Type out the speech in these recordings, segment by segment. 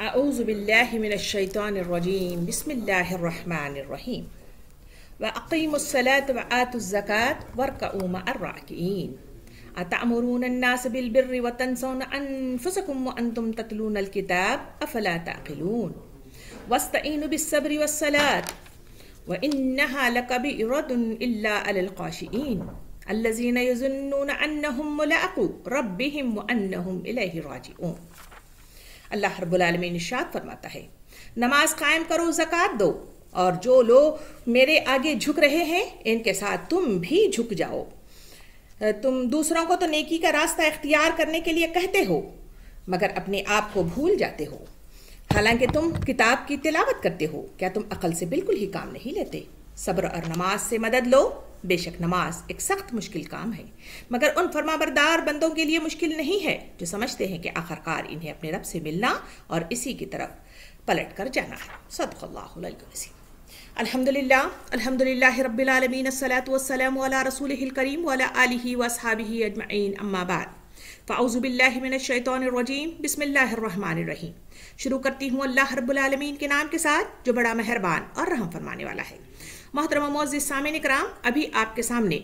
अऊज़ु बिल्लाहि मिनश शैतानिर रजीम बिस्मिल्लाहिर रहमानिर रहीम व अक़ीमुस्सलात व आतुज़्ज़कात वरकऊ मअर राकिईन अतअमुरून अन्नास बिलबिर्रि व तंसौना अनफुसकुम व अंतुम ततलूनल किताब अफला तअक़िलून वस्तईनु बिस्सब्रि वस्सलात व इन्नहा लकबीरतुन इल्ला अलल ख़ाशिईन अल्लज़ीना यज़ुन्नूना अन्नहुम मुलाक़ू रब्बिहिम व अन्नहुम इलैहि राजिऊन। अल्लाह रब्बुल आलमीन इरशाद फरमाता है, नमाज कायम करो, ज़कात दो, और जो लोग मेरे आगे झुक रहे हैं इनके साथ तुम भी झुक जाओ। तुम दूसरों को तो नेकी का रास्ता इख्तियार करने के लिए कहते हो मगर अपने आप को भूल जाते हो, हालांकि तुम किताब की तिलावत करते हो। क्या तुम अकल से बिल्कुल ही काम नहीं लेते? सब्र और नमाज से मदद लो। बेशक नमाज एक सख्त मुश्किल काम है मगर उन फरमाबरदार बंदों के लिए मुश्किल नहीं है जो समझते हैं कि आखिरकार इन्हें अपने रब से मिलना और इसी की तरफ पलट कर जाना है। सदक़ल्लाहुल अज़ीम। अल्हम्दुलिल्लाह अल्हम्दुलिल्लाहि रब्बिल आलमीन अस्सलातु वस्सलामु अला रसूलिहिल करीम व अला आलिहि व अस्हाबिहि अजमईन अम्मा बाद फ़अऊज़ु बिल्लाहि मिनश शैतानिर रजीम बिस्मिल्लाहिर रहमानिर रहीम। शुरू करती हूँ अल्लाह रब्बुल आलमीन के नाम के साथ जो बड़ा मेहरबान और रहम फरमाने वाला है। मोहतरम मुअज़्ज़िज़ सामिन इकराम, अभी आपके सामने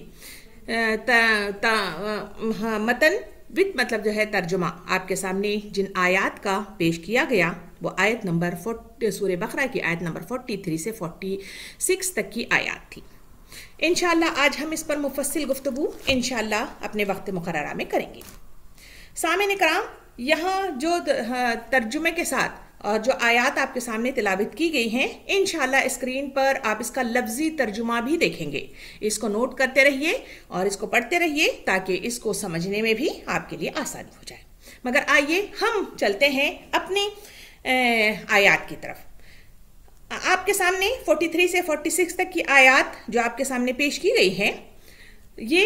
मतन विद मतलब जो है तर्जुमा आपके सामने जिन आयात का पेश किया गया वो आयत नंबर 40 सूरह बकरा की आयत नंबर 43 से 46 तक की आयत थी। इंशाअल्लाह आज हम इस पर मुफस्सिल गुफ्तगू इंशाअल्लाह अपने वक्त मुकर्ररा में करेंगे। सामिन इकराम, यहाँ जो तर्जुमे के साथ और जो आयात आपके सामने तिलावत की गई हैं, इंशाअल्लाह स्क्रीन पर आप इसका लफ्जी तर्जुमा भी देखेंगे। इसको नोट करते रहिए और इसको पढ़ते रहिए ताकि इसको समझने में भी आपके लिए आसानी हो जाए। मगर आइए हम चलते हैं अपनी आयात की तरफ। आपके सामने 43 से 46 तक की आयात जो आपके सामने पेश की गई हैं, ये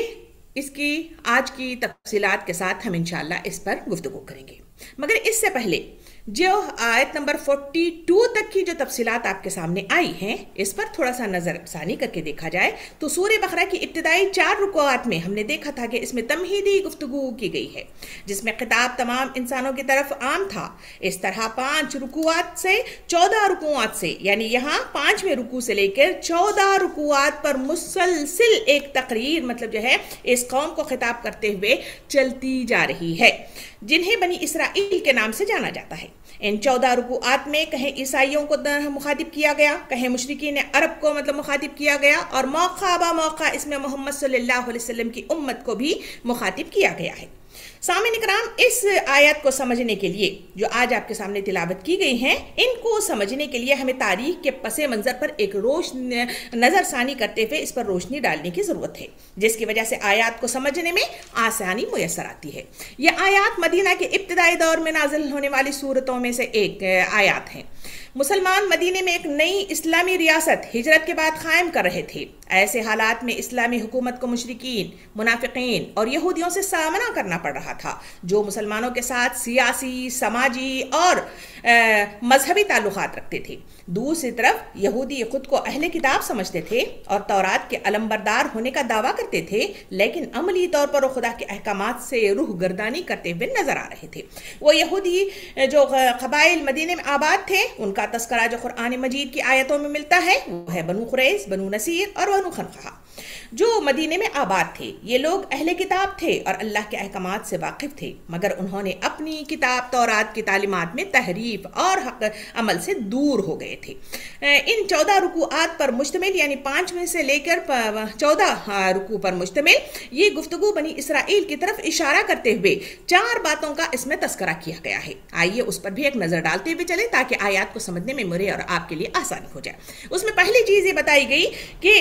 इसकी आज की तफसीलात के साथ हम इंशाअल्लाह इस पर गुफ्तगू करेंगे। मगर इससे पहले जो आयत नंबर 42 तक की जो तफसीलात आपके सामने आई हैं, इस पर थोड़ा सा नज़रसानी करके देखा जाए तो सूरह बकरा की इब्तिदाई 4 रुकूआत में हमने देखा था कि इसमें तमहीदी गुफ्तगू की गई है जिसमें खिताब तमाम इंसानों की तरफ आम था। इस तरह 5 रुकूआत से 14 रुकूआत से, यानी यहाँ 5वें रुकू से लेकर 14 रुकूआत पर मुसलसिल एक तकरीर मतलब जो है इस कौम को खिताब करते हुए चलती जा रही है जिन्हें बनी इसराइल के नाम से जाना जाता है। इन 14 रुकूआत में कहीं ईसाइयों को मुखातिब किया गया, कहीं मुशरिकीन अरब को मतलब मुखातिब किया गया और मौका बा मौका इसमें मोहम्मद सल्लल्लाहु अलैहि वसल्लम की उम्मत को भी मुखातिब किया गया है। सामिन इकराम, इस आयत को समझने के लिए जो आज आपके सामने तिलावत की गई हैं, इनको समझने के लिए हमें तारीख के पसे मंजर पर एक नज़रसानी करते हुए इस पर रोशनी डालने की ज़रूरत है जिसकी वजह से आयत को समझने में आसानी मुयस्सर आती है। ये आयत मदीना के इब्तिदाई दौर में नाजिल होने वाली सूरतों में से एक आयत है। मुसलमान मदीने में एक नई इस्लामी रियासत हिजरत के बाद कायम कर रहे थे। ऐसे हालात में इस्लामी हुकूमत को मुशरिकीन, मुनाफिकीन और यहूदियों से सामना करना पड़ रहा था जो मुसलमानों के साथ सियासी, समाजी और मजहबी ताल्लुकात रखते थे। दूसरी तरफ यहूदी खुद को अहले किताब समझते थे और तौरात के अलमबरदार होने का दावा करते थे, लेकिन अमली तौर पर वो खुदा के अहकामात से रूह गर्दानी करते हुए नजर आ रहे थे। वो यहूदी जो कबाइल मदीने में आबाद थे उनका तस्करा जो कुरान मजीद की आयतों में मिलता है वो है बनु कुरैज़, बनु नसीर और बनु खनखा जो मदीने में आबाद थे। ये लोग अहले किताब थे और अल्लाह के अहकामात से वाकिफ थे मगर उन्होंने अपनी किताब तौरात की तालीमात में तहरीफ और हक अमल से दूर हो गए थे। इन 14 रुकूआत पर मुश्तमिल यानी 5 में से लेकर 14 रुकू पर मुश्तमिल ये गुफ्तगू बनी इसराइल की तरफ इशारा करते हुए 4 बातों का इसमें तस्करा किया गया है। आइए उस पर भी एक नज़र डालते हुए चले ताकि आयत को समझने में मेरे और आपके लिए आसानी हो जाए। उसमें पहली चीज़ ये बताई गई कि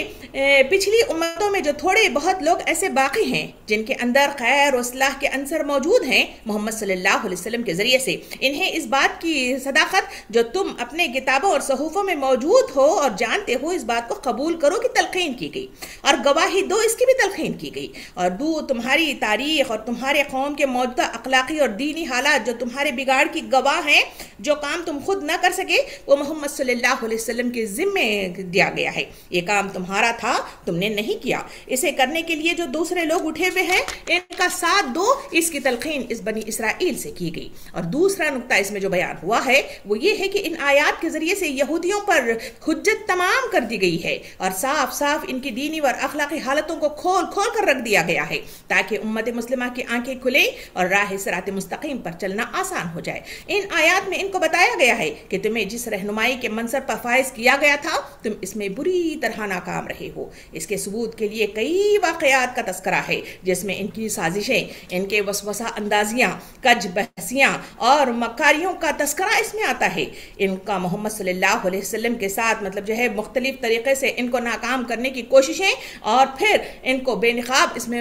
पिछली उम्मतों में जो थोड़े बहुत लोग ऐसे बाकी हैं जिनके अंदर खैर और इस्लाह के अंसर मौजूद हैं, मोहम्मद सल्लल्लाहु अलैहि वसल्लम के जरिए से इन्हें इस बात की सदाकत जो तुम अपने किताबों और सहूफों में मौजूद हो और जानते हो इस बात को कबूल करो की तलकीन की गई और गवाही दो इसकी भी तलकीन की गई और दो तुम्हारी तारीख और तुम्हारे कौम के मौजूदा अखलाकी और दीनी हालात जो तुम्हारे बिगाड़ की गवाह हैं, जो काम तुम खुद ना कर सके वो मोहम्मद सल्लल्लाहु अलैहि वसल्लम के जिम्मे दिया गया है। ये काम तुम्हारा था, तुमने नहीं किया। किया। इसे करने के लिए जो दूसरे लोग उठे हुए हैं इनका साथ दो, इसकी तलकीन इस बनी इसराइल से की गई। और दूसरा नुक्ता इसमें जो बयान हुआ है वो ये है कि इन आयात के जरिए से यहूदियों पर हुज्जत तमाम कर दी गई है और साफ साफ इनकी दीनी और अखलाकी हालतों को खोल खोल कर रख दिया गया है ताकि उम्मत मुस्लिमा की आंखें खुले और राह सिरात मुस्तकीम पर चलना आसान हो जाए। इन आयात में इनको बताया गया है कि तुम्हें जिस रहनुमाई के मंसब पर फाइज किया गया था तुम इसमें बुरी तरह नाकाम रहे हो। इसके सबूत के लिए कई वाकयात का तस्करा है जिसमें इनकी साजिशें, इनके वसवसा अंदाजियां, कज बहसियां और मकारियों का तस्करा इसमें आता है। इनका मोहम्मद सल्लल्लाहु अलैहि वसल्लम के साथ मतलब जो है मुख्तलिफ तरीके से इनको नाकाम करने की कोशिशें और फिर इनको बेनिकाब इसमें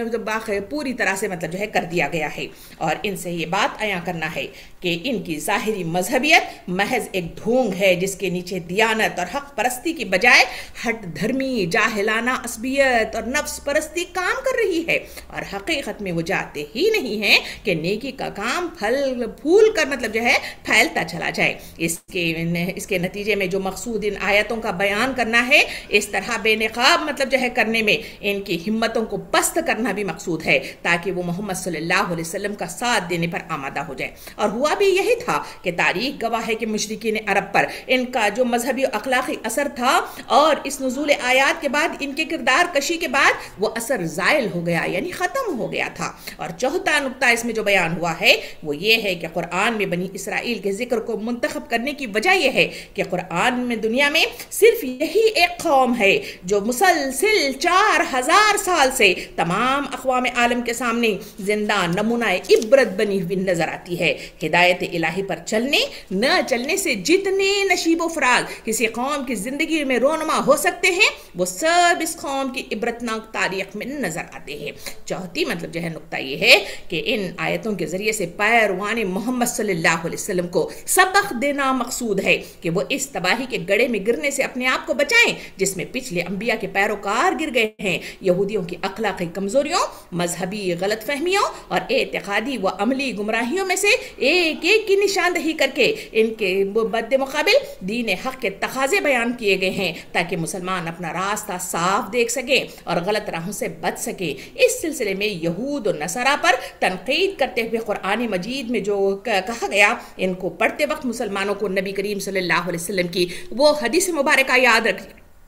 पूरी तरह से मतलब जो है कर दिया गया है। और इनसे ये बात अयां करना है कि इनकी ज़ाहिरी मजहबियत महज एक ढोंग है जिसके नीचे दियानत और हक परस्ती की बजाय हट धर्मी, जाहिलाना असबियत और नफ्स परस्ती काम कर रही है। और हकीकत में वो जाते ही नहीं है कि नेकी का काम फल फूल कर मतलब जो है फैलता चला जाए। इसके नतीजे में जो मकसूद इन आयतों का बयान करना है, इस तरह बेनकाब मतलब जो है करने में इनकी हिम्मतों को पस्त करना भी मकसूद है ताकि वो मोहम्मद सल्लल्लाहु अलैहि वसल्लम का साथ देने पर आमादा हो जाए। और हुआ भी यही था कि तारीख गवाह है कि मुशरिकीन अरब पर इनका जो मजहबी अखलाकी असर था और इस नुज़ूल आयात के बाद इनके किरदार कशी के बाद वो असर ज़ायल हो गया, यानी ख़त्म हो गया था। और चौथा नुक्ता इसमें जो बयान हुआ है वो ये है कि कुरान में बनी इसराइल के जिक्र को मुंतखब करने की वजह यह है कि कुरान में दुनिया में सिर्फ यही एक कौम है जो मुसलसिल 4000 साल से तमाम अक़वाम आलम के सामने जिंदा नमूना इबरत बनी हुई नजर आती है। हिदायत इलाही पर चलने न चलने से जितने नशीबो फराज किसी कौम की जिंदगी में रोनमा हो सकते हैं वो सब इस कौम की इबरतनाक तारीख में नजर आते हैं। चौथी मतलब जो है नुक्ता ये है कि इन आयतों के जरिए से पैरवान मोहम्मद सल्लल्लाहु अलैहि वसल्लम को सबक देना मकसूद है कि वो इस तबाही के गड़े में गिरने से अपने आप को बचाएं जिसमें पिछले अंबिया के पैरोकार गिर गए हैं। यहूदियों की अखलाकी कमजोरियों, मजहबी गलत फहमियों और एतकादी व अमली गुमराहियों में से एक एक की निशानदही करके इनके मद्दे मुकाबिल दीन हक के तकाजे बयान किए गए हैं ताकि मुसलमान अपना रास्ता साफ देख सके और गलत राहों से बच सके। इस सिलसिले में यहूद और नसारा पर तनकीद करते हुए कुरान मजीद में जो कहा गया, इनको पढ़ते वक्त मुसलमानों को नबी करीम सल्लल्लाहु अलैहि वसल्लम की वो हदीस मुबारक याद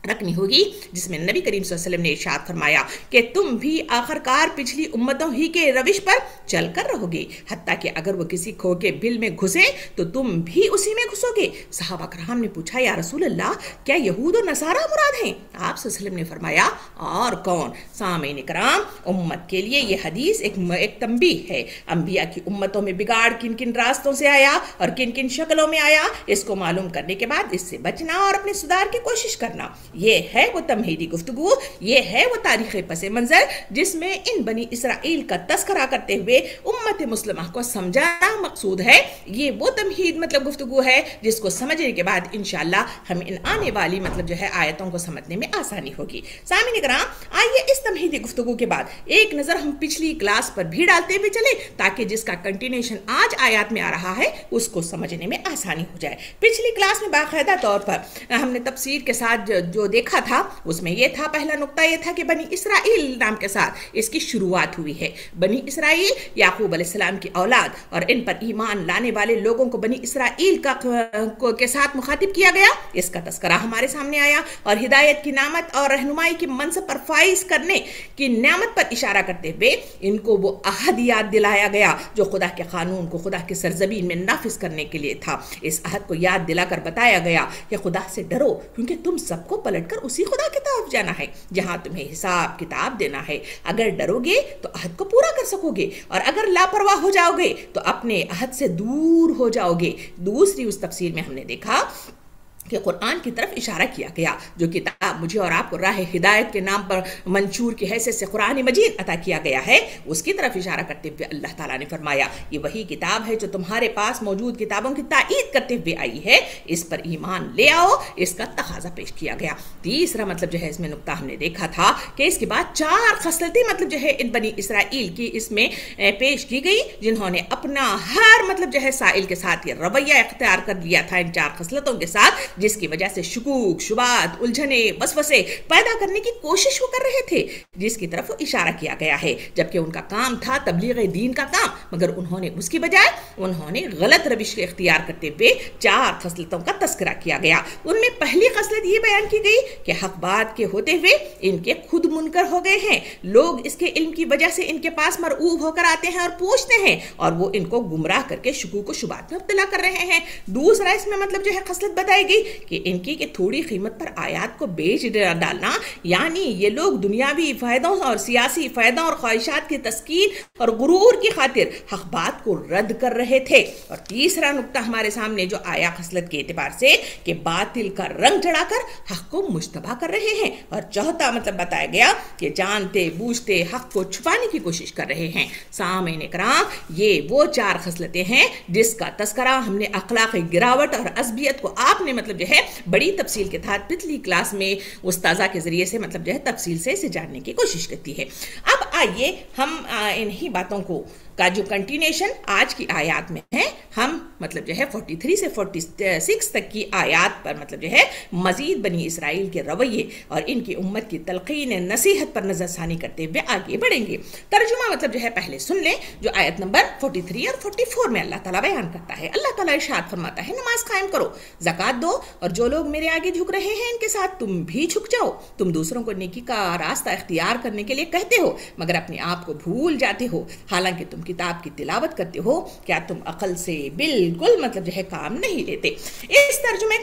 रखनी होगी जिसमें नबी करीम सल्लल्लाहु अलैहि वसल्लम ने इरशाद फरमाया कि तुम भी आखिरकार पिछली उम्मतों ही के रविश पर चलकर रहोगे, हत्ता कि अगर वो किसी खो के बिल में घुसे तो तुम भी उसी में घुसोगे। सहाबा कराम ने पूछा, या रसूल अल्लाह, क्या यहूद और नसारा मुराद हैं? आप सल्लल्लाहु अलैहि वसल्लम ने फरमाया, और कौन? सामीन कराम, उम्मत के लिए ये हदीस एक तंबीह है। अंबिया की उम्मतों में बिगाड़ किन किन रास्तों से आया और किन किन शक्लों में आया, इसको मालूम करने के बाद इससे बचना और अपने सुधार की कोशिश करना, ये है वो तमहीदी गुफ्तगू, ये है वो तारीख़ पस मंज़र जिसमें इन बनी इसराइल का तस्करा करते हुए उम्मत मुस्लिमा को समझाना मकसूद है। ये वो तमहीद मतलब गुफ्तगू है जिसको समझने के बाद इंशाअल्लाह हम इन आने वाली मतलब जो है आयतों को समझने में आसानी होगी। सामीन कराम, आइए इस तमहीदी गुफ्तगू के बाद एक नज़र हम पिछली क्लास पर भी डालते हुए चले ताकि जिसका कंटिन्यूएशन आज आयत में आ रहा है उसको समझने में आसानी हो जाए। पिछली क्लास में बाकायदा तौर पर हमने तफसीर के साथ जो देखा था उसमें यह था, पहला नुक्ता यह था कि बनी इसराइल नाम के साथ इसकी शुरुआत हुई है। बनी इसराइल याकूब अलैहिस्सलाम की औलाद और इन पर ईमान लाने वाले लोगों को बनी इसराइल के साथ मुखातिब किया गया। इसका तस्करा हमारे सामने आया और हिदायत की नामत और रहनुमाई की मनसब पर फाइज करने की नेमत पर इशारा करते हुए इनको वो अहद याद दिलाया गया जो खुदा के कानून को खुदा की सरजमीन में नाफिज करने के लिए था। इस अहद को याद दिलाकर बताया गया कि खुदा से डरो क्योंकि तुम सबको पलटकर उसी खुदा की तरफ जाना है जहां तुम्हें हिसाब किताब देना है। अगर डरोगे तो अहद को पूरा कर सकोगे और अगर लापरवाह हो जाओगे तो अपने अहद से दूर हो जाओगे। दूसरी उस तफसीर में हमने देखा कि कुरान की तरफ इशारा किया गया जो किताब मुझे और आपको राह हिदायत के नाम पर मंशूर की हैसियत से कुरान मजीद अता किया गया है, उसकी तरफ इशारा करते हुए अल्लाह ताला ने फरमाया, ये वही किताब है जो तुम्हारे पास मौजूद किताबों की ताईद करते हुए आई है, इस पर ईमान ले आओ। इसका तकाजा पेश किया गया। तीसरा मतलब जो है इसमें नुक्ता हमने देखा था कि इसके बाद 4 खसलतें मतलब जो है इन बनी इसराइल की इसमें पेश की गई जिन्होंने अपना हर मतलब जो है साइल के साथ ये रवैया इख्तियार कर लिया था इन 4 खसलतों के साथ जिसकी वजह से शुकूक, शुबात, उलझने, वसवसे पैदा करने की कोशिश वो कर रहे थे, जिसकी तरफ वो इशारा किया गया है, जबकि उनका काम था तबलीग दीन का काम, मगर उन्होंने उसकी बजाय उन्होंने गलत रविश इख्तियार करते हुए 4 खसलतों का तस्करा किया गया। उनमें पहली खसलत ये बयान की गई कि हक बात के होते हुए इनके खुद मुनकर हो गए हैं, लोग इसके इल्म की वजह से इनके पास मरऊब होकर आते हैं और पूछते हैं और वो इनको गुमराह करके शुकूक व शुबात में मुब्तला कर रहे हैं। दूसरा इसमें मतलब जो है खसलत बताई गई कि इनकी कि थोड़ी कीमत पर आयात को बेच डालना, यानी ये लोग दुनियावी फायदों और सियासी फायदों और ख्वाहिशात की तस्कीन और गुरूर की खातिर हक बात को रद्द कर रहे थे। और तीसरा नुक्ता हमारे सामने जो आया खसलत के एतबार से कि बातिल का रंग चढ़ाकर हक को मुश्तबा कर रहे हैं। और चौथा मतलब बताया गया कि जानते बूझते हक को छुपाने की कोशिश कर रहे हैं। सामईन इकराम, ये वो 4 खसलतें हैं जिसका तस्करा हमने अखलाकी गिरावट और असबियत को आपने मतलब जो है बड़ी तफसील के साथ पिछली क्लास में उस्ताजा के जरिए से मतलब जो है तफसील से इसे जानने की कोशिश करती है। अब आइए हम इन्हीं बातों को का जो कंटिन्यूएशन आज की आयात में है, हम मतलब जो है 43 से 46 तक की आयात पर मतलब जो है मजीद बनी इसराइल के रवैये और इनकी उम्मत की तलकीन नसीहत पर नजरसानी करते हुए आगे बढ़ेंगे। तर्जुमा मतलब जो है पहले सुन लें, जो आयत नंबर 43 और 44 में अल्लाह ताला बयान करता है। अल्लाह ताला इरशाद फरमाता है, नमाज कायम करो, ज़कात दो, और जो लोग मेरे आगे झुक रहे हैं इनके साथ तुम भी झुक जाओ। तुम दूसरों को नेकी का रास्ता इख्तियार करने के लिए कहते हो, मगर अपने आप को भूल जाते हो, हालांकि तुम किताब की तिलावत करते हो। क्या तुम अकल से बिल्कुल मतलब जो है काम नहीं लेते? इस तर्जुमे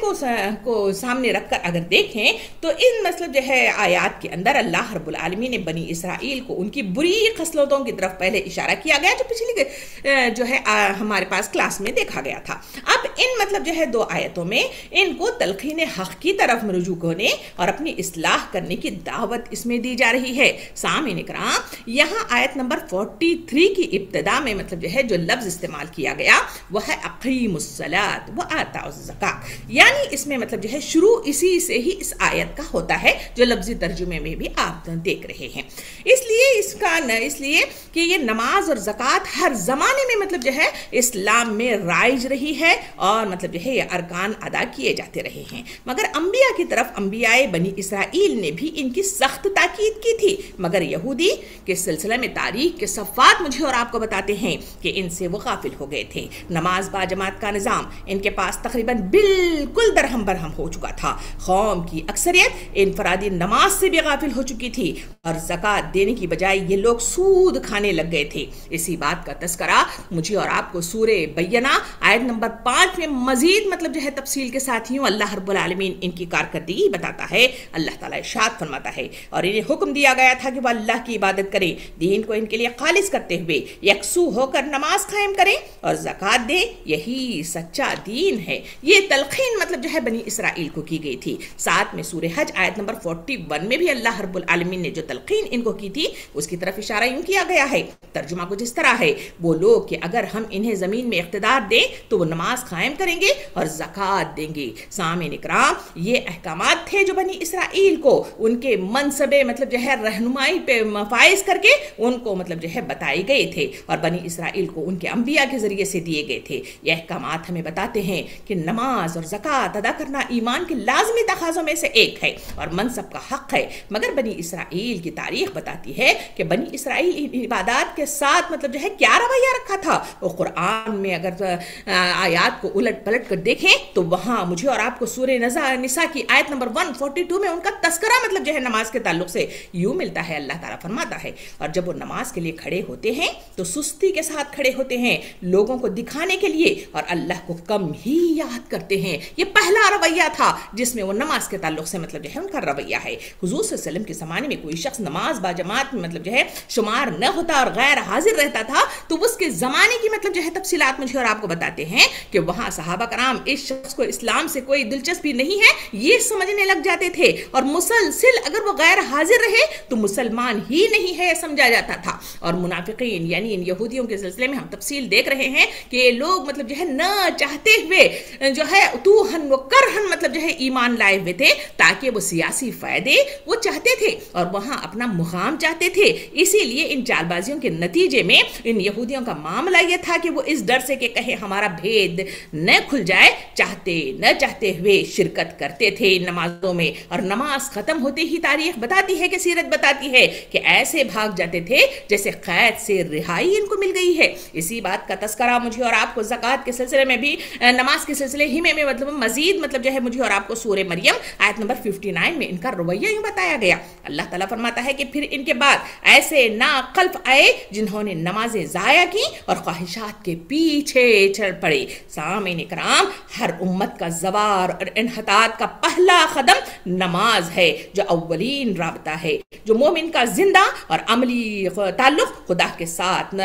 को सामने रखकर अगर देखें तो इन मतलब जो है आयात के अंदर अल्लाह रब्बुल आलमीन ने बनी इसराइल को उनकी बुरी खसलतों की तरफ पहले इशारा किया गया, जो पिछली जो है हमारे पास क्लास में देखा गया था। अब इन मतलब जो है 2 आयतों में इनको तलखीन हक की तरफ रुजू होने और अपनी इस्लाह करने की दावत इसमें दी जा रही है। सामईन इकराम, यहाँ आयत नंबर 43 की इब्तिदा में मतलब जो है जो लफ्ज इस्तेमाल किया गया वह है अक़ीमुस्सलात व आताउज़ ज़कात, यानी इसमें मतलब जो है शुरू इसी से ही इस आयत का होता है, जो लफ्जी तर्जुमे में भी आप देख रहे हैं। इसलिए कि ये नमाज और ज़कात हर जमाने में मतलब जो है इस्लाम में राइज रही है और मतलब जो है ये अरकान अदा किए जाते रहे हैं, मगर अंबिया की तरफ अंबियाए बनी इसराइल ने भी इनकी सख्त ताकीद की थी, मगर यहूदी के सिलसिले में तारीख के सफ़ात मुझे और आपको बताते हैं कि इनसे वो गाफिल हो गए थे। नमाज बाजमात का निज़ाम इनके पास तकरीबन बिल्कुल दरहम बरहम हो चुका था। कौम की अक्सरियत इनफरादी नमाज से भी गाफिल हो चुकी थी और ज़कात देने की बजाय ये लोग सूद खाने लग गए थे। इसी बात का तस्करा मुझे और आपको सूरे बय्यना आयत नंबर 5 में मजीद मतलब जो है तफसील के साथ यूं अल्लाह रब्बुल आलमीन इनकी कारकर्दगी बताता है। अल्लाह ताला इरशाद फरमाता है, और इन्हें हुक्म दिया गया था कि वह अल्लाह की इबादत करें, दीन को इनके लिए खालिस करते हुए यकसू होकर नमाज कायम करें और ज़कात दें, यही सच्चा दीन है। ये तलखीन मतलब जो है बनी इसराइल को की गई थी। साथ में सूरे हज आयत नंबर 41 में भी अल्लाह रब्बुल आलमीन ने जो तलखीन इनको की थी उसकी तरफ इशारा यूं किया गया है। तर्जुमा कुछ इस तरह है, वो लोग कि अगर हम इन्हें जमीन में इख्तिदार दें तो वो नमाज कायम करेंगे और ज़कात देंगे। सामईन इकराम, ये अहकामात थे जो बनी इसराइल को उनके मनसबे मतलब जो है रहनुमाई पे फाइज करके उनको मतलब जो है बताए गए थे और बनी इसराइल को उनके अंबिया के जरिए से दिए गए थे। यह अहकामात हमें बताते हैं कि नमाज और ज़कात अदा करना ईमान के लाजमी तकाज़ों में से एक है और मनसब का हक है, मगर बनी इसराइल की तारीख बताती है कि बनी इसराइल इन इबादत के साथ मतलब जो है क्या रवैया रखा था। वो कुरान में अगर आयात को उलट पलट कर देखें तो वहां मुझे और आपको सूरे निसा की आयत नंबर 142 में उनका तस्करा मतलब जो है नमाज के ताल्लुक से यूं मिलता है। अल्लाह ताला फरमाता है, और जब वो नमाज के लिए खड़े होते हैं तो सुस्ती के साथ खड़े होते हैं, लोगों को दिखाने के लिए, और अल्लाह को कम ही याद करते हैं। ये पहला रवैया था जिसमें वो नमाज के ताल्लुक से मतलब जो है उनका रवैया है। हुजूर सल्लल्लाहु अलैहि वसल्लम के ज़माने में कोई शख्स नमाज बाजमात में मतलब जो है शुमार न होता और गैर हाजिर रहता था तो उसके ज़माने की मतलब जो है तफसीलात मुझे और आपको बताते हैं कि वहाँ सहाबा कराम इस शख्स को इस्लाम से कोई दिलचस्पी नहीं है ये समझने लग जाते थे, और मुसलसिल अगर वो गैर हाजिर रहे तो मुसलमान ही नहीं है समझा जाता था। और मुनाफिकीन यानी इन यहूदियों के सिलसिले में हम तफसील देख रहे हैं कि ये लोग मतलब जो है न चाहते हुए जो है तूहन व करहन मतलब जो है ईमान लाए हुए थे, ताकि वो सियासी फायदे वो चाहते थे और वहां अपना मुकाम चाहते थे। इसीलिए इन चालबाजियों के नतीजे में इन यहूदियों का मामला यह था कि वो इस डर से कि कहे हमारा भेद न खुल जाए, चाहते न चाहते हुए शिरकत करते थे नमाजों में। और नमाज खत्म होते ही तारीख बताती है कि सीरत बताती है कि ऐसे भाग जाते थे जैसे कैद से रिहाई इनको मिल गई है। इसी बात का तस्करा मुझे और आपको ज़कात के सिलसिले में भी, नमाज के सिलसिले ही में मतलब मजीद मतलब जो है मुझे और आपको सूरह मरियम आयत नंबर 59 में इनका रवैया यूं बताया गया। अल्लाह ताला फरमाता है कि फिर इनके बाद ऐसे नाकल्फ आए जिन्होंने नमाजें ज़ाया की और ख्वाहिशात के पीछे चल पड़े। सामीन इकराम, हर उम्मत का ज़वार और इन्हतात का पहला कदम नमाज है, जो अव्वलीन राबता है, जो मोमिन का जिंदा और अमली ताल्लुक खुदा के साथ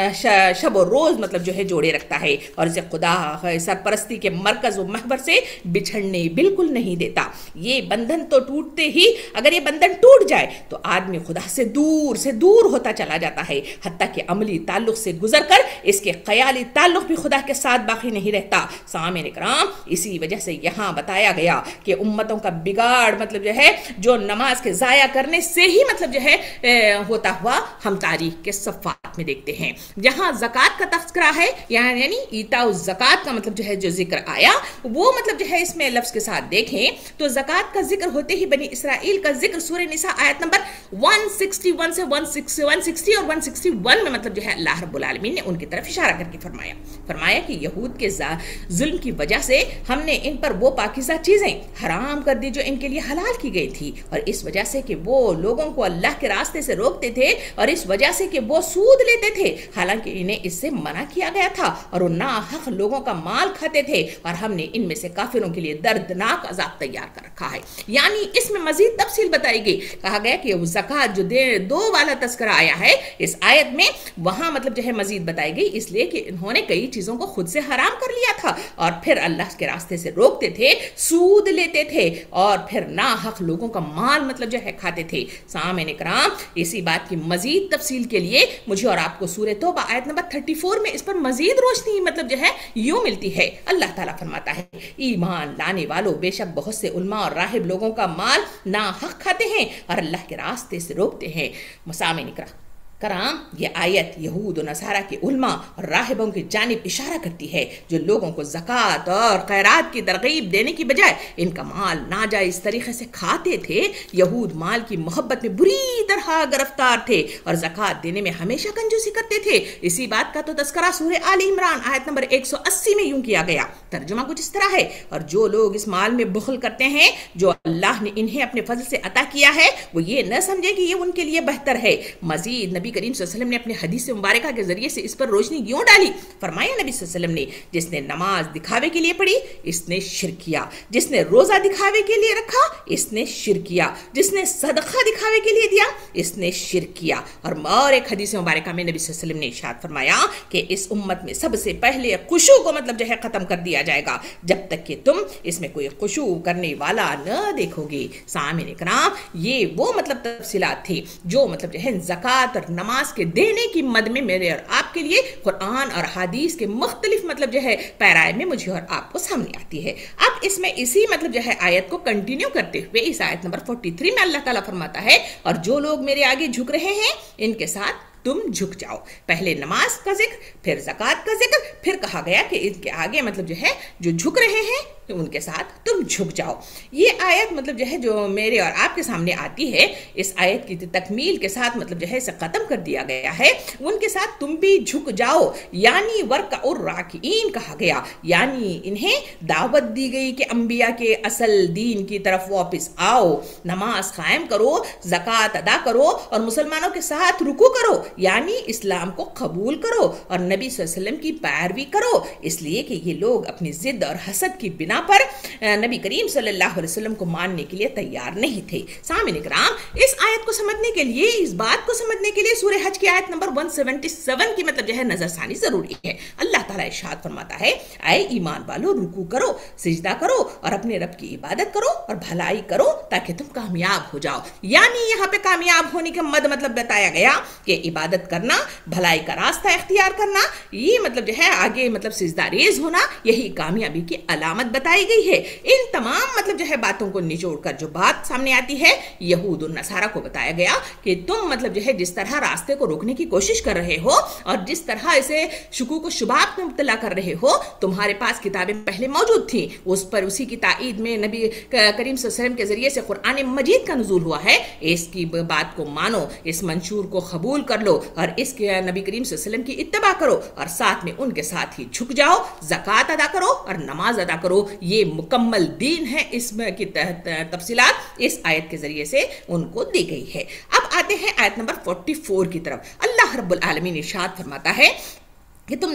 शब और रोज मतलब जो है जोड़े रखता है और इसे खुदा सरपरस्ती के मरकज और महवर से बिछड़ने बिल्कुल नहीं देता। ये बंधन तो टूटते ही, अगर ये बंधन टूट जाए तो आदमी खुदा से दूर होता चला जाता है, हत्ता कि अमली ताल्लुक से गुजर कर इसके ख्याली ताल्लुक भी खुदा के साथ बाकी नहीं रहता। सामीन इकराम, इसी वजह से यहाँ बताया गया कि उम्मतों का बिगाड़ मतलब जो है जो नमाज के जाया करने से ही मतलब जो है होता हुआ हम तारीख के सफ़ात में देखते हैं। जहां ज़कात का तस्करा है यानी ईता ज़कात का मतलब जो है जो जिक्र आया वो मतलब जो है इसमें लफ्ज़ के साथ देखें तो ज़कात का जिक्र होते ही बनी इसराइल का जिक्र सूरह निसा आयत नंबर 161 से 160 और 161 में मतलब जो है अल्लाह रब्बुल आलमीन ने उनकी तरफ इशारा करके फरमाया कि यहूद के जुल्म की वजह से हमने इन पर वो पाकीज़ा चीज़ें हराम कर दी जो इनके लिए हलाल की गई थी, और इस वजह से कि वो लोगों को अल्लाह के रास्ते से रोकते थे और इस वजह से कि वो सूद लेते थे, हालांकि इन्हें इससे मना किया गया था और वो नाहक लोगों का माल खाते थे, और हमने इनमें से काफिरों के लिए दर्दनाक अजाब तैयार कर रखा है। यानी इसमें मजीद तफसील बताई गई, कहा गया कि ज़कात जो दो वाला तस्करा आया है इस आयत में, वहां मतलब जो है मजीद बताई गई, इसलिए कि इन्होंने कई चीजों को खुद से हराम कर लिया था और फिर अल्लाह के रास्ते से रोकते थे, सूद लेते थे और फिर नाहक लोगों का माल मतलब जो है खाते थे। सामीन इकराम, इसी बात की मजीद तफसील के लिए मुझे और आपको सूरह तौबा आयत नंबर 34 में इस पर मजीद रोशनी मतलब जो है यूं मिलती है। अल्लाह ताला फरमाता है, ईमान लाने वालों, बेशक बहुत से उलमा और राहिब लोगों का माल नाहक खाते हैं और अल्लाह के रास्ते से रोकते हैं। सामीन इकराम, ये आयत यहूद और नसारा के उलमा और राहिबों की जानिब इशारा करती है जो लोगों को ज़कात और खैरात की तरगीब देने की बजाय इनका माल नाजायज़ तरीके से खाते थे। यहूद माल की मोहब्बत में बुरी तरह गिरफ्तार थे और ज़कात देने में हमेशा कंजूसी करते थे। इसी बात का तो तस्करा सूरह आल इमरान आयत नंबर 180 में यूं किया गया। तर्जुमा कुछ इस तरह है, और जो लोग इस माल में बुखल करते हैं जो अल्लाह ने इन्हें अपने फजल से अता किया है, वो ये न समझे कि ये उनके लिए बेहतर है। मजीद नबी करीम सल्लल्लाहु अलैहि वसल्लम ने अपने हदीस मुबारका के जरिए से इस पर रोशनी क्यों डाली। फरमाया नबी सल्लल्लाहु अलैहि वसल्लम ने, जिसने नमाज दिखावे के लिए पढ़ी इसने शिर्क किया, जिसने रोजा दिखावे के लिए रखा इसने शिर्क किया, जिसने सदका दिखावे के लिए दिया इसने शिर्क किया। और एक हदीस मुबारका में नबी सल्लल्लाहु अलैहि वसल्लम ने इरशाद फरमाया कि इस उम्मत में सबसे पहले खुशू को मतलब जो है खत्म कर दिया जाएगा जब तक कि तुम इसमें कोई खुशू करने वाला न देखोगे। सामीन इकराम, ये वो मतलब तफसीलात थी जो मतलब जो है ज़कात और नमाज के देने की मद में मेरे और आपके लिए कुरान और हदीस के मुख्तलिफ मतलब जो है पैराए में मुझे और आपको सामने आती है। अब इसमें इसी मतलब जो है आयत को कंटिन्यू करते हुए इस आयत नंबर 43 में अल्लाह ताला फरमाता है, और जो लोग मेरे आगे झुक रहे हैं इनके साथ तुम झुक जाओ। पहले नमाज का जिक्र, फिर ज़कात का जिक्र, फिर कहा गया कि इनके आगे मतलब जो है जो झुक रहे हैं तो उनके साथ तुम झुक जाओ। ये आयत मतलब जो है जो मेरे और आपके सामने आती है, इस आयत की तकमील के साथ मतलब जो है इसे ख़त्म कर दिया गया है, उनके साथ तुम भी झुक जाओ, यानी वर्कउर राकिईन कहा गया, यानी इन्हें दावत दी गई कि अंबिया के असल दीन की तरफ वापस आओ, नमाज कायम करो, ज़कात अदा करो और मुसलमानों के साथ रुकू करो, यानी इस्लाम को कबूल करो और नबी सल्लल्लाहु अलैहि वसल्लम की पैरवी करो। इसलिए कि ये लोग अपनी जिद और हसद की बिना पर नबी करीम सल्लल्लाहु अलैहि वसल्लम को मानने के लिए तैयार नहीं थे। सामीन इकराम, इस आयत को समझने के लिए, इस बात को समझने के लिए सूरह हज की आयत नंबर 177 की मतलब जो है नजरसानी जरूरी है। अल्लाह ताला इरशाद फरमाता है, आए ईमान वालों रुकू करो, सिजदा करो और अपने रब की इबादत करो और भलाई करो ताकि तुम कामयाब हो जाओ। यानी यहाँ पे कामयाब होने का मतलब बताया गया कि इबादत करना, भलाई का रास्ता इख्तियार करना, ये मतलब जो है आगे मतलब सिजदा रेज होना, यही कामयाबी की अलामत बताई गई है। इन तमाम मतलब जो है बातों को निचोड़ कर जो बात सामने आती है, यहूद और नसारा को बताया गया कि तुम मतलब जो है जिस तरह रास्ते को रोकने की कोशिश कर रहे हो और जिस तरह इसे शुकूक व शुबात में मुब्तला कर रहे हो, तुम्हारे पास किताबें पहले मौजूद थी, उस पर उसी की ताईद में नबी करीम सल्लल्लाहु अलैहि वसल्लम के जरिए से कुरान मजीद का नुज़ूल हुआ है। इसकी बात को मानो, इस मंशूर को कबूल कर लो और इसके नबी करीम सल्लल्लाहु अलैहि वसल्लम की इत्तबा करो और साथ में उनके साथ ही झुक जाओ, ज़कात अदा करो और नमाज अदा करो। ये मुकम्मल दीन है। इसमें की तफसीलात इस आयत के जरिए से उनको दी गई है। अब आते हैं आयत नंबर 44 की तरफ। अल्लाह रब्बुल आलमीन इरशाद फरमाता है कि तुम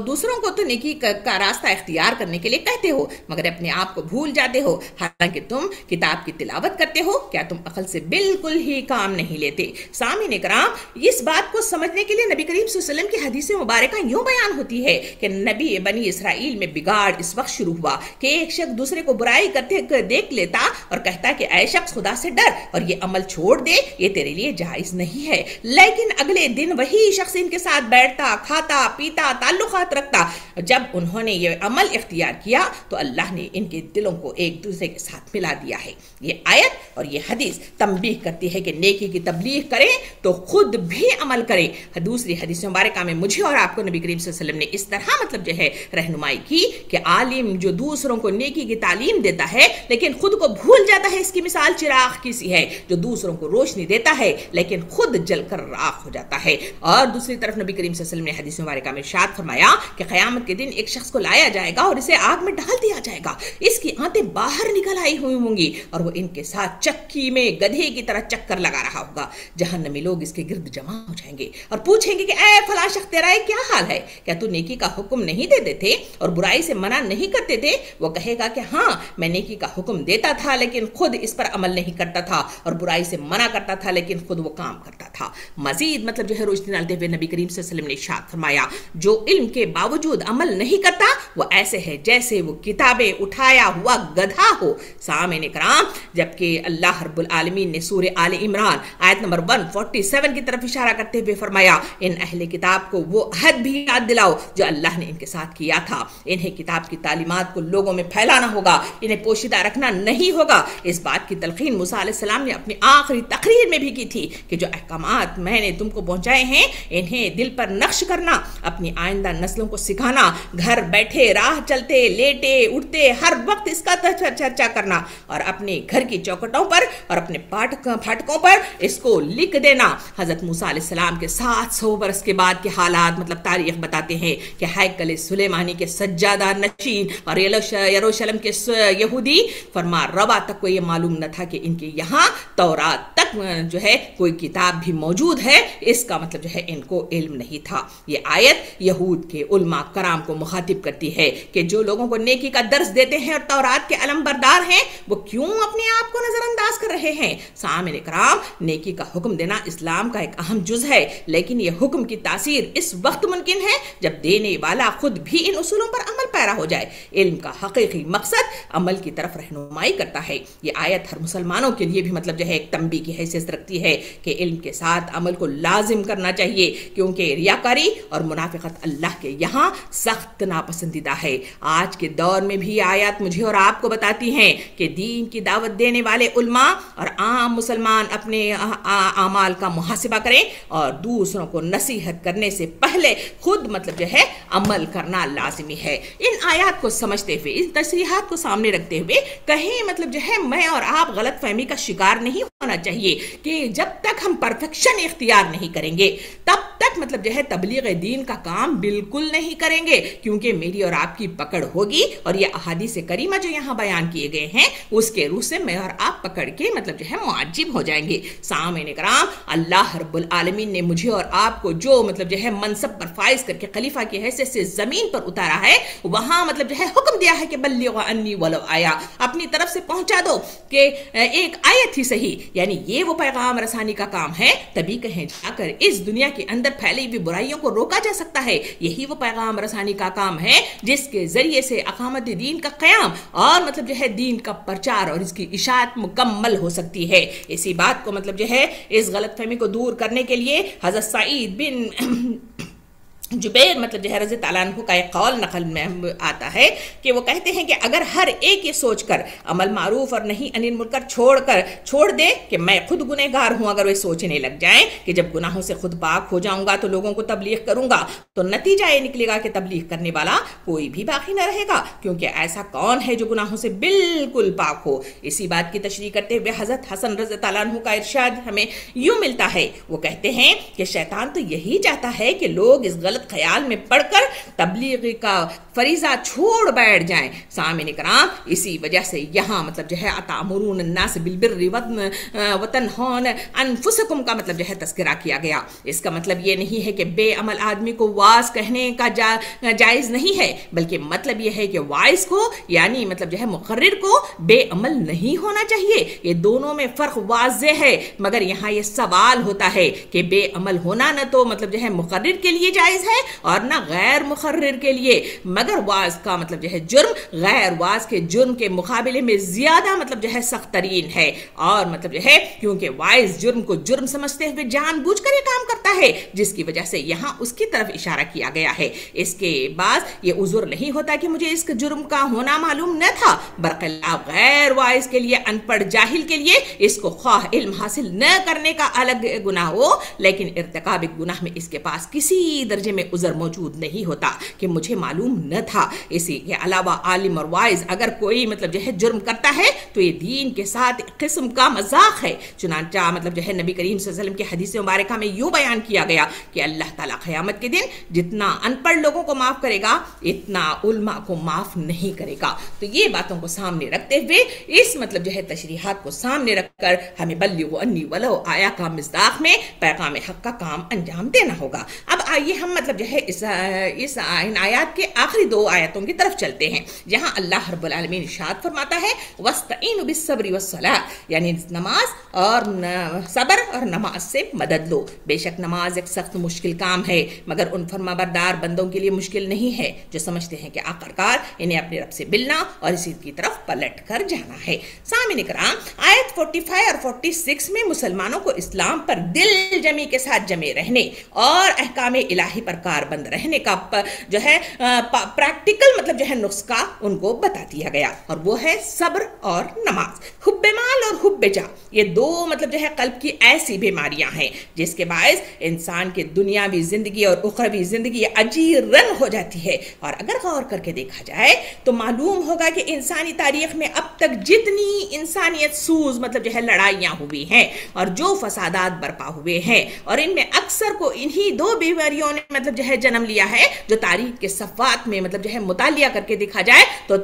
दूसरों को तो नेकी का रास्ता इख्तियार करने के लिए कहते हो मगर अपने आप को भूल जाते हो, हालांकि तुम किताब की तिलावत करते हो। क्या तुम अकल से बिल्कुल ही काम नहीं लेते? सामीन इकराम, इस बात को समझने के लिए नबी करीम सल्लल्लाहु अलैहि वसल्लम की हदीस मुबारक यूं बयान होती है कि नबी बनी इसराइल में बिगाड़ इस वक्त शुरू हुआ कि एक शख्स दूसरे को बुराई करते देख लेता और कहता कि ऐ शख्स खुदा से डर और ये अमल छोड़ दे, ये तेरे लिए जायज नहीं है। लेकिन अगले दिन वही शख्स इनके साथ बैठता, खाता, ताल्लुकात रखता। जब उन्होंने ये अमल इख्तियार किया तो अल्लाह ने इनके दिलों को एक दूसरे के साथ मिला दिया है। ये आयत और ये हदीस तंबीह करती है कि नेकी की तबलीग करें तो खुद भी अमल करें। दूसरी हदीस मुबारक में मुझे और आपको नबी करीम सल्लल्लाहु अलैहि वसल्लम ने इस तरह मतलब जो है रहनुमाई की कि आलिम जो दूसरों को नेकी की तालीम देता है लेकिन खुद को भूल जाता है, इसकी मिसाल चिराग की सी है जो दूसरों को रोशनी देता है लेकिन खुद जलकर राख हो जाता है। और दूसरी तरफ नबी करीम सल्लल्लाहु अलैहि वसल्लम ने हदीस मुबारक में इरशाद फरमाया कि क़यामत के दिन एक शख्स को लाया जाएगा और इसे आग में डाल दिया जाएगा। इसकी आंतें बाहर निकल आई हुई होंगी और वो इनके साथ चक्की में गधे की तरह चक्कर लगा रहा होगा। जहन्नमी लोग इसके गिर्द जमा हो जाएंगे और पूछेंगे कि ऐ फला शख्स, तेरा क्या हाल है? क्या तू नेकी का हुक्म नहीं देते थे और बुराई से मना नहीं करते थे? वो कहेगा कि हाँ, मैं नेकी का हुक्म देता था लेकिन खुद इस पर अमल नहीं करता था और बुराई से मना करता था लेकिन खुद वो काम करता था। मजीद मतलब जो है रोशनी डालते हुए नबी करीम सल्लल्लाहु अलैहि वसल्लम ने इरशाद फरमाया, जो इल्म के बावजूद अमल नहीं करता वो ऐसे है जैसे वो किताबें उठाया हुआ गधा हो। सामीन इकराम, जबकि अल्लाह रब्बुल आलमीन ने सूरह आले इमरान आयत नंबर 147 की तरफ इशारा करते हुए फरमाया, इन अहले किताब को वो अहद भी याद दिलाओ जो अल्लाह ने इनके साथ किया था। इन्हें किताब की तालीमात को लोगों में फैलाना होगा, इन्हें पोशीदा रखना नहीं होगा। इस बात की तलकीन मूसा अलैहिस्सलाम ने अपनी आखिरी तकरीर में भी की थी कि जो अहकामात मैंने तुमको पहुंचाए हैं इन्हें दिल पर नक्श करना, अपनी आइंदा नस्लों को सिखाना, घर बैठे, राह चलते, लेटे उठते हर वक्त इसका चर्चा करना और अपने घर की चौखटों पर और अपने फाटकों पर इसको लिख देना। हजरत मूसा अलैहिस्सलाम के 700 बरस के बाद के हालात मतलब तारीख बताते हैं कि हैकल सुलेमानी के सज्जादा नशीन और यरूशलेम के यहूदी फरमा रवा तक को ये मालूम न था कि इनके यहाँ तौरात तक जो है कोई किताब भी मौजूद है। इसका मतलब जो है इनको इल्म नहीं था। ये आयत यहूद के उलमा कराम को मुखातिब करती है कि जो लोगों को नेकी का दर्स देते हैं और तौरात के अलमबरदार हैं वो क्यों अपने आप को नजरअंदाज कर रहे हैं। सामीन इकराम, नेकी का हुक्म देना इस्लाम का एक अहम जुज है, लेकिन यह हुक्म की तासीर इस वक्त मुमकिन है जब देने वाला खुद भी इन उसूलों पर अमल पैरा हो जाए। इल्म का हकीकी मकसद अमल की तरफ रहनुमाई करता है। ये आयत हर मुसलमानों के लिए भी मतलब जो है एक तंबी की हैसियत रखती है कि इल्म के साथ अमल को लाजिम करना चाहिए, क्योंकि रियाकारी और मुनाफिकत अल्लाह के यहाँ सख्त नापसंदीदा है। आज के दौर में भी आयत मुझे और आपको बताती हैं कि दीन की दावत देने वाले उलमा और आम मुसलमान अपने आमाल का मुहासिबा करें और दूसरों को नसीहत करने से पहले खुद मतलब जो है अमल करना लाजिमी है। इन आयत को समझते हुए, इन तशरीहात को सामने रखते हुए कहीं मतलब जो है मैं और आप गलत फहमी का शिकार नहीं होना चाहिए कि जब तक हम परफेक्शन इख्तियार नहीं करेंगे तब तक मतलब जो है तबलीग दीन का काम बिल्कुल नहीं करेंगे, क्योंकि मेरी और आपकी पकड़ होगी और ये अहादीस करीमा जो यहाँ बयान किए गए हैं उसके रूह से मैं और आप पकड़ के मतलब जो है मुआजिब हो जाएंगे। सामीन इकराम, अल्लाह रब्बुल आलमीन ने मुझे और आपको जो मतलब जो है मनसब पर फाइज करके खलीफा की हैसियत से जमीन पर उतारा है वहां मतलब जो है हुक्म दिया है कि बल्लिगु अन्नी वलो आया, अपनी तरफ से पहुंचा दो कि एक आयत ही सही, यानी ये वो पैगाम रसानी का काम है। तभी कहें जाकर इस दुनिया के अंदर फैली हुई बुराइयों को रोका जा सकता है। यही वो पैगाम रसानी का काम है जिसके जरिए से अकामत दीन का क़याम और मतलब जो है दीन का प्रचार और इसकी इशाअत मुकम्मल हो सकती है। इसी बात को मतलब जो है इस गलतफहमी को दूर करने के लिए हज़रत सईद बिन जुबैर मतलब जो है रज़ी अल्लाह अन्हु का एक कौल नकल में आता है कि वो कहते हैं कि अगर हर एक ये सोचकर अमल मारूफ और नहीं अनिल मुनकर छोड़ दे कि मैं खुद गुनहगार हूँ, अगर वे सोचने लग जाएं कि जब गुनाहों से खुद पाक हो जाऊंगा तो लोगों को तबलीग करूंगा, तो नतीजा ये निकलेगा कि तबलीग करने वाला कोई भी बाकी न रहेगा, क्योंकि ऐसा कौन है जो गुनाहों से बिल्कुल पाक हो। इसी बात की तशरीह करते हुए हज़रत हसन रज़ी अल्लाह अन्हु का इरशाद हमें यूं मिलता है। वो कहते हैं कि शैतान तो यही चाहता है कि लोग इस गलत ख्याल में पड़कर तबलीग का फरीजा छोड़ बैठ जाएं। सामिन इकराम, इसी वजह से यहाँ मतलब जो है अतामुरून अन्नास बिलबिर्रि वतनहौन अनफुसकुम का मतलब जो है तस्करा किया गया। इसका मतलब ये नहीं है कि बेअमल आदमी को वाज कहने का जायज़ नहीं है, बल्कि मतलब ये है कि वाइज को यानी मतलब जो है मुकर्रिर को बेअमल नहीं होना चाहिए। ये दोनों में फ़र्क वाज़े है, मगर यहाँ ये सवाल होता है कि बेअमल होना न तो मतलब जो है मुकर्रिर के लिए जायज़ है और ना गैर मुकर्रिर के लिए, मगर वाज का मतलब जो है जुर्म गैर वाज के जुर्म के मुकाबले में ज्यादा मतलब जो है सख्त तरीन है। और मतलब जो है क्योंकि वाइज जुर्म को जुर्म समझते हुए जानबूझकर ये काम करता है, जिसकी वजह से यहाँ उसकी तरफ इशारा किया गया है। इसके बाद ये उज़ुर नहीं होता कि मुझे इस जुर्म का होना मालूम न था, बरखिलाफ गैर वाइज के लिए, अनपढ़ जाहिल के लिए इसको ख्वाह इल्म हासिल न करने का अलग गुनाह हो, लेकिन इर्तिकाब गुनाह में इसके पास किसी दर्जे में उज़र मौजूद नहीं होता कि मुझे मालूम न था। इसी के अलावा आलिम और वाइज अगर कोई मतलब जो है जुर्म करता है तो ये दीन के साथ एक किस्म का मजाक है। चुनांचा मतलब जो है नबी करीम सल्लल्लाहु अलैहि वसल्लम की हदीस मुबारका में यूं बयान किया गया कि अल्लाह ताला क़यामत के दिन जितना अनपढ़ लोगों को माफ करेगा इतना उल्मा को माफ नहीं करेगा। तो ये बातों को सामने रखते हुए इस मतलब जो है तशरीहात को सामने रखकर हमें बल्लिगु अन्नी वलो आया का मिज़दाक़ में पैगाम हक़ का काम अंजाम देना होगा। अब आइए हम मतलब जो है इन आयत के आखिरी दो आयतों की तरफ चलते हैं, जहां अल्लाह रब्बुल आलमीन इरशाद फरमाता है वस्तईनु बिस्सब्रि वस्सलाह, यानी नमाज और सब्र और नमाज से मदद लो। बेशक नमाज एक सख्त मुश्किल काम है, मगर उन फरमाबरदार बंदों के लिए मुश्किल नहीं है जो समझते हैं कि आखिरकार इन्हें अपने रब से मिलना और इसी की तरफ पलट कर जाना है। सामिन इकराम, आयत 45 और 46 में मुसलमानों को इस्लाम पर दिल जमी के साथ जमे रहने और अहकाम इलाही पर कारबंद रहने का जो है प्रैक्टिकल मतलब जो है नुस्खा उनको बता दिया गया, और वो है सब्र और नमाज। हुब्बे माल और हुब्बे जा, ये दो मतलब जो है कल्ब की ऐसी बीमारियां हैं जिसके बायस इंसान की दुनियावी जिंदगी और उखरवी जिंदगी अजीरन हो जाती है। और अगर गौर करके देखा जाए तो मालूम होगा कि इंसानी तारीख में अब तक जितनी इंसानियत सूज मतलब जो है लड़ाइयां हुई हैं और जो फसादात बर्पा हुए हैं, और इनमें अक्सर को इन्हीं दो बीमारियों ने मतलब जो है जन्म लिया है, जो तारीख के सफ़ात में मतलब जो है मुतालिया करके देखा जाए तो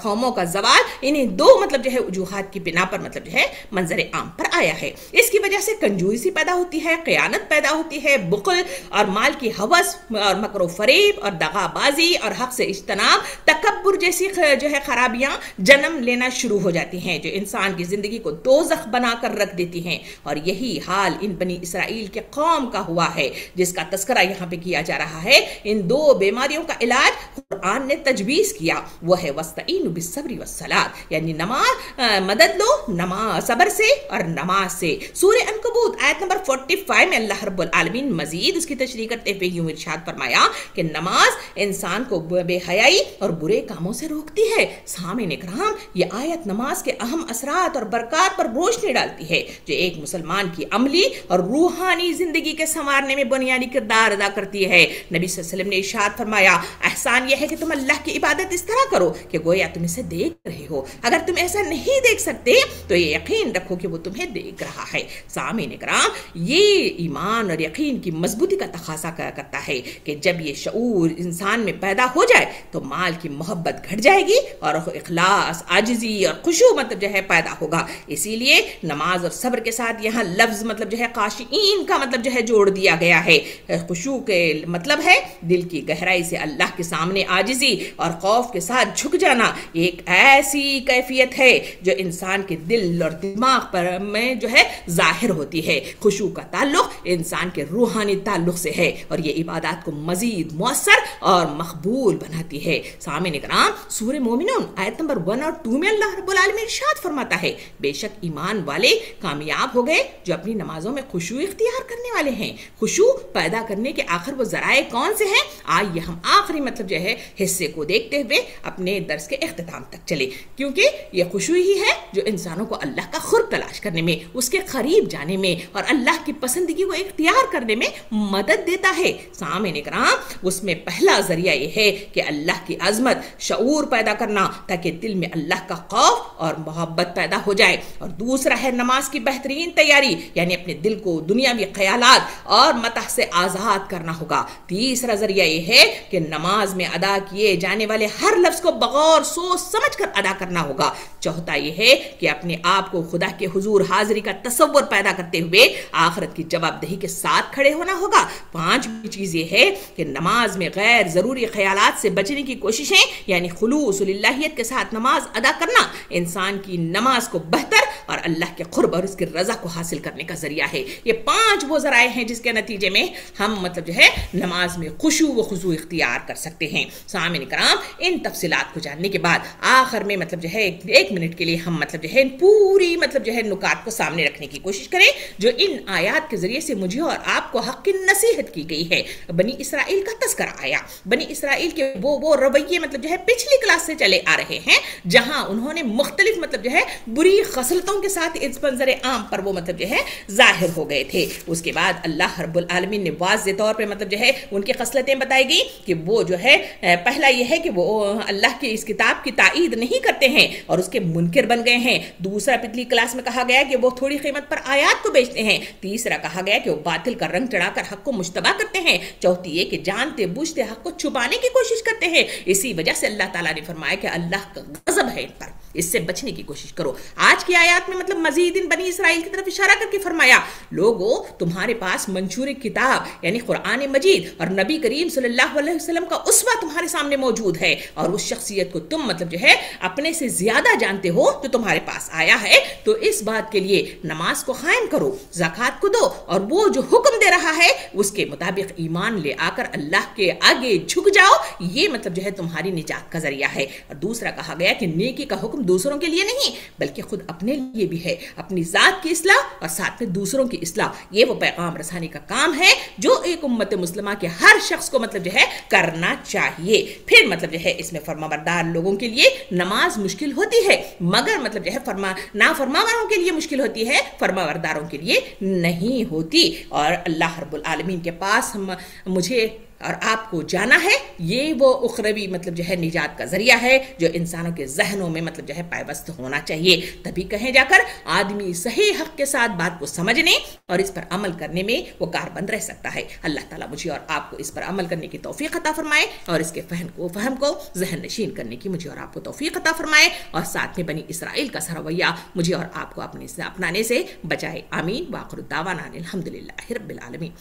कौमों का जवाल इन्हीं दो मतलब जो है वजूहात की बिना पर मतलब जो है मंजर आम पर आया है। इसकी वजह से कंजूसी पैदा होती है, क़यानत पैदा होती है, बुख़्ल और माल की हवस और मकरो फरेब और दगाबाजी और हक से इज्तनाब, तकब्बुर जैसी जो है खराबियां जन्म लेना शुरू हो जाती हैं, जो इंसान की जिंदगी को दोज़ख बनाकर रख देती हैं। और यही हाल इन बनी इसराइल के कौम का हुआ है, जिसका तस्करा यहाँ पे किया जा रहा है। इन दो बीमारियों का इलाज कुरान ने तजवीज़ किया, वह है वस्तईनु बिस्सब्रि वस्सलात, यानी नमाज मदद लो नमाज सब्र से और नमाज से। सूरह अनकबूत आयत नंबर 45 में अल्लाह रब्बुल आलमीन मजीद उसकी तशरीह करते हुए यूं इरशाद फरमाया कि नमाज इंसान को बेहयाई और बुरे कामों से रोकती है। सामीन इकराम, ये आयत नमाज के अहम असरात और बरक़ात पर रोशनी डालती है, जो एक मुसलमान की अमली और रूहानी जिंदगी के संवारने में बुनियादी किरदार अदा करती है। नबी सल्लल्लाहु अलैहि वसल्लम ने इरशाद फरमाया, एहसान यह है कि तुम अल्लाह की इबादत इस तरह करो कि गोया तुम इसे देख रहे हो। अगर तुम ऐसा नहीं देख सकते तो ये यकीन रखो कि वो तुम्हें देख रहा है। सामीन इकराम, ये ईमान और यकीन की मजबूती का तकाज़ा करता है कि जब ये शऊर इंसान में पैदा हो जाए तो माल की मोहब्बत घट जाएगी और इखलास, आजिज़ी और खुशू मतलब जो है पैदा होगा। इसीलिए नमाज और सब्र के साथ यहाँ लफ्ज़ मतलब जो है काशिईन का मतलब जो है जोड़ दिया गया है। खुशू के मतलब है दिल की गहराई से अल्लाह के सामने आ आजिजी और खौफ के साथ झुक जाना एक ऐसी कैफियत है जो इंसान के दिल और दिमाग पर में जो है जाहिर होती है। खुशू का ताल्लुक इंसान के रूहानी ताल्लुक से है और ये इबादत को मजीद मुअस्सर और मकबूल बनाती है। सामईन इकराम, सूरह मोमिनून आयत नंबर 1 और 2 में अल्लाह रब्बुल आलमीन इरशाद फरमाता है, बेशक ईमान वाले कामयाब हो गए जो अपनी नमाजों में खुशू इख्तियार करने वाले हैं। खुशू पैदा करने के आखिर वो जराए कौन से हैं? आइए हम आखिरी मतलब जो है हिस्से को देखते हुए अपने दर्स के इख्तिताम तक चले, क्योंकि ये खुशू ही है जो इंसानों को अल्लाह का खुर्ब तलाश करने में, उसके करीब जाने में और अल्लाह की पसंदगी को इख्तियार करने में मदद देता है। सामईन इकराम, उसमें पहला जरिया ये है कि अल्लाह की अजमत शऊर पैदा करना ताकि दिल में अल्लाह का खौफ और मोहब्बत पैदा हो जाए, और दूसरा है नमाज की बेहतरीन तैयारी, यानी अपने दिल को दुनियावी ख्यालात और मतह से आजाद करना होगा। तीसरा जरिया यह है कि नमाज में अदा किए जाने वाले हर लफ्ज को बगौर सोच समझ कर अदा करना होगा। चौथा यह है कि अपने आप को खुदा के हुजूर हाजिरी का तसव्वुर पैदा करते हुए आखिरत की जवाबदेही के साथ खड़े होना होगा। पांचवी चीज यह है कि नमाज में गैर जरूरी ख्यालात से बचने की कोशिशें, यानी खुलूस लिल्लाहियत के साथ नमाज अदा करना इंसान की नमाज को बेहतर और अल्लाह के खुर्ब और उसकी रजा को हासिल करने का जरिया है। ये 5 वो जराए हैं जिसके नतीजे में हम मतलब जो है नमाज में खुशू व खुजू इख्तियार कर सकते हैं। सामईन इकराम, इन तफसीलात को जानने के बाद आखिर में मतलब जो है एक मिनट के लिए हम मतलब जो है पूरी मतलब जो है नुकात को सामने रखने की कोशिश करें जो इन आयात के जरिए से मुझे और आपको हक की नसीहत की गई है। बनी इसराइल का तस्करा आया। बनी इसराइल के वो रवैये मतलब जो है पिछली क्लास से चले आ रहे हैं जहां उन्होंने मुख्तलिफ मतलब जो है बुरी खसलतों के साथ इस मंजर आम पर वो मतलब जो है जाहिर हो गए थे। उसके बाद अल्लाह रब्बुल आलमीन ने वाज़ेह तौर पे मतलब जो है उनकी खसलतें बताई गई कि वो जो है पहला ये है कि वो अल्लाह की इस किताब की ताईद नहीं करते हैं और उसके मुनकिर बन गए हैं। दूसरा, पिछली क्लास में कहा गया कि वो थोड़ी कीमत पर आयात को बेचते हैं। तीसरा, कहा गया कि वो बातिल का रंग चढ़ाकर हक को मुश्तबा करते हैं। चौथी ये कि जानते बूझते हक को छुपाने की कोशिश करते हैं। इसी वजह से अल्लाह ताला ने फरमाया कि अल्लाह का गजब है इन पर, इससे बचने की कोशिश करो। आज की आयत में मतलब मजीद इन बनी इसराइल की तरफ इशारा करके फरमाया, लोगों तुम्हारे पास मंशूर किताब यानी कुरान मजीद और नबी करीम सल्लल्लाहु अलैहि वसल्लम का उस्वा तुम्हारे सामने मौजूद है और उस शख्सियत को तुम मतलब जो है अपने से ज्यादा जानते हो जो तुम्हारे पास आया है, तो इस बात के लिए नमाज को कायम करो, ज़कात को दो और वो जो हुक्म दे रहा है उसके मुताबिक ईमान ले आकर अल्लाह के आगे झुक जाओ। ये मतलब जो है तुम्हारी निजात का जरिया है। और दूसरा कहा गया कि नेकी का हुक्म दूसरों के लिए नहीं बल्कि खुद अपने लिए भी है, अपनी जात की इस्लाह और साथ में दूसरों की इस्लाह। ये वो पैगाम रसानी का काम है जो एक उम्मत मुस्लिमा के हर शख्स को मतलब जो है करना चाहिए। फिर मतलब जो है इसमें फरमाबरदार लोगों के लिए नमाज मुश्किल होती है मगर मतलब जो है नाफरमावारों के लिए मुश्किल होती है, फरमाबरदारों के लिए नहीं होती। और अल्लाह रब्बुल आलमीन के पास मुझे और आपको जाना है, ये वो उखरवी मतलब जो है निजात का जरिया है जो इंसानों के जहनों में मतलब जो है पायबस्त होना चाहिए। तभी कहीं जाकर आदमी सही हक के साथ बात को समझने और इस पर अमल करने में वो कारबंद रह सकता है। अल्लाह ताला मुझे और आपको इस पर अमल करने की तौफीक अता फरमाए और इसके फहम को जहन नशीन करने की मुझे और आपको तौफीक अता फरमाए और साथ में बनी इसराइल का सरवैया मुझे और आपको अपने से अपनाने से बचाए। आमीन। वाखिर दावाना अनिल हम्दुलिल्लाहि रब्बिल आलमीन।